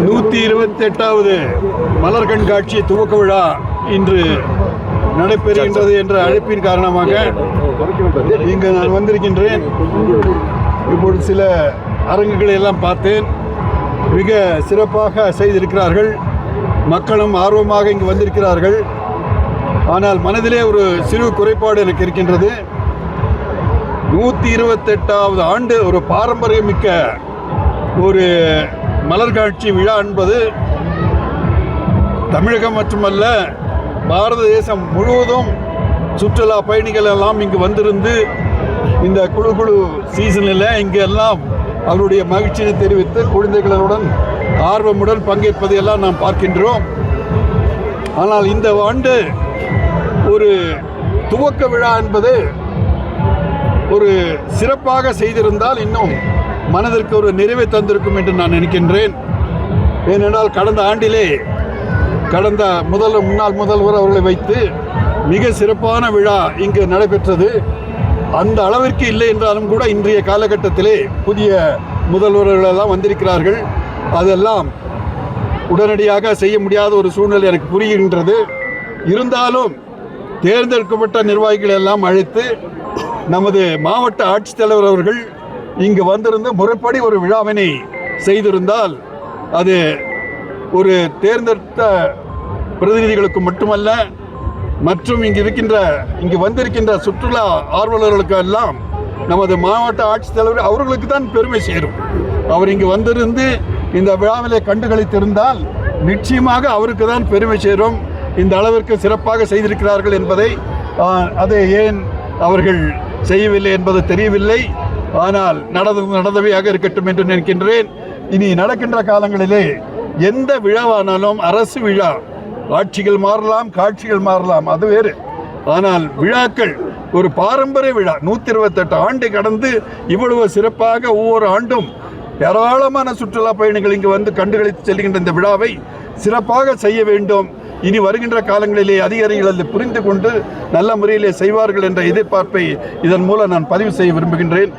128வது மலர் கண்காட்சி துவக்க விழா இன்று நடைபெறுகின்றது என்ற அழைப்பின் காரணமாக இங்கு நான் வந்திருக்கின்றேன். இப்பொழுது சில அரங்குகளை எல்லாம் பார்த்தேன். மிக சிறப்பாக செய்திருக்கிறார்கள். மக்களும் ஆர்வமாக இங்கு வந்திருக்கிறார்கள். ஆனால் மனதிலே ஒரு சிறு குறைபாடு எனக்கு இருக்கின்றது. 128வது ஆண்டு ஒரு பாரம்பரியமிக்க ஒரு மலர்காட்சி விழா என்பது தமிழகம் மட்டுமல்ல, பாரத தேசம் முழுவதும் சுற்றுலா பயணிகள் எல்லாம் இங்கு வந்திருந்து இந்த குழு சீசனில் இங்கு எல்லாம் அவருடைய மகிழ்ச்சியை தெரிவித்து குழந்தைகளுடன் ஆர்வமுடன் பங்கேற்பதை எல்லாம் நாம் பார்க்கின்றோம். ஆனால் இந்த ஆண்டு ஒரு துவக்க விழா என்பது ஒரு சிறப்பாக செய்திருந்தால் இன்னும் மனதிற்கு ஒரு நிறைவை தந்திருக்கும் என்று நான் நினைக்கின்றேன். ஏனென்றால் கடந்த ஆண்டிலே முன்னாள் முதல்வர் அவர்களை வைத்து மிக சிறப்பான விழா இங்கு நடைபெற்றது. அந்த அளவிற்கு இல்லை என்றாலும் கூட இன்றைய காலகட்டத்திலே புதிய முதல்வர்களெல்லாம் வந்திருக்கிறார்கள். அதெல்லாம் உடனடியாக செய்ய முடியாத ஒரு சூழ்நிலை எனக்கு புரிகின்றது. இருந்தாலும் தேர்ந்தெடுக்கப்பட்ட நிர்வாகிகள் எல்லாம் அழைத்து நமது மாவட்ட ஆட்சித்தலைவர் அவர்கள் இங்கு வந்திருந்து முறைப்படி ஒரு விழாவினை செய்திருந்தால் அது ஒரு தேர்ந்தெடுத்த பிரதிநிதிகளுக்கு மட்டுமல்ல, மற்றும் இங்கு வந்திருக்கின்ற சுற்றுலா ஆர்வலர்களுக்கு எல்லாம் நமது மாவட்ட ஆட்சித்தலைவர் அவர்களுக்கு தான் பெருமை சேரும். அவர் இங்கு வந்திருந்து இந்த விழாவிலே கண்டுகளித்திருந்தால் நிச்சயமாக அவருக்கு தான் பெருமை சேரும். இந்த அளவிற்கு சிறப்பாக செய்திருக்கிறார்கள் என்பதை அதை ஏன் அவர்கள் செய்யவில்லை என்பது தெரியவில்லை. ஆனால் நடந்தவையாக இருக்கட்டும் என்று நினைக்கின்றேன். இனி நடக்கின்ற காலங்களிலே எந்த விழாவானாலும் அரசு விழா, ஆட்சிகள் மாறலாம், காட்சிகள் மாறலாம், அது வேறு. ஆனால் விழாக்கள் ஒரு பாரம்பரிய விழா 128 ஆண்டு கடந்து இவ்வளவு சிறப்பாக ஒவ்வொரு ஆண்டும் ஏராளமான சுற்றுலா பயணிகள் இங்கு வந்து கண்டுகளித்து செல்கின்ற இந்த விழாவை சிறப்பாக செய்ய வேண்டும். இனி வருகின்ற காலங்களிலே அதிகாரிகள் அதை புரிந்து கொண்டு நல்ல முறையிலே செய்வார்கள் என்ற எதிர்பார்ப்பை இதன் மூலம் நான் பதிவு செய்ய விரும்புகின்றேன்.